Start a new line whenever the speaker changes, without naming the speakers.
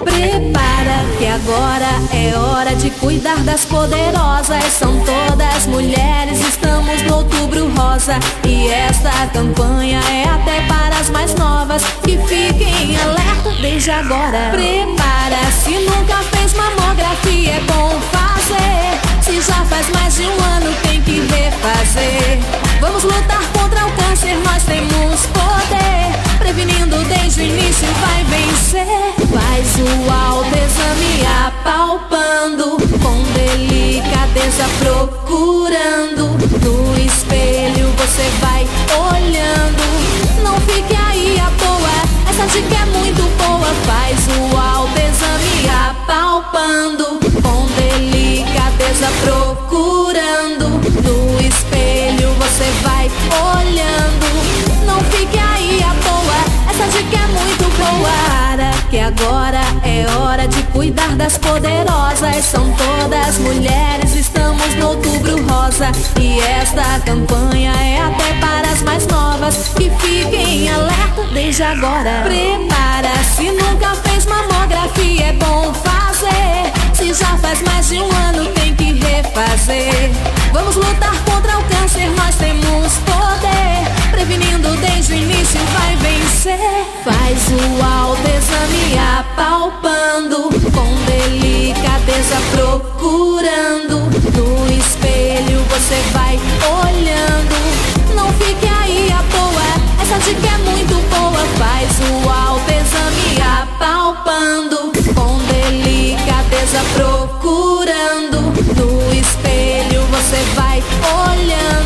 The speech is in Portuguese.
Prepara que agora é hora de cuidar das poderosas. São todas mulheres, estamos no Outubro Rosa. E esta campanha é até para as mais novas, que fiquem alerta desde agora. Prepara, se nunca fez mamografia é bom fazer. Se já faz mais de um ano tem que refazer. Vamos lutar contra o câncer, nós temos poder. Prevenindo desde o início vai vencer. Faz o autoexame apalpando, com delicadeza procurando. No espelho você vai olhando. Não fique aí à toa, essa dica é muito boa. Faz o autoexame apalpando, com delicadeza procurando. No espelho você vai olhando. Não fique aí à toa, essa dica é muito boa. Para que agora é hora de cuidar das poderosas. São todas mulheres, estamos no Outubro Rosa. E esta campanha é até para as mais novas, que fiquem alerta desde agora. Prepara, se nunca fez mamografia é bom fazer. Se já faz mais de um ano tem que refazer. Vamos lutar contra o câncer, nós temos poder. Prevenindo desde o início vai vencer. Faz o autoexame apalpando, com delicadeza procurando. No espelho você vai olhando. Não fique aí à toa, essa dica é muito boa. Faz o autoexame apalpando, com delicadeza procurando. No espelho você vai olhando.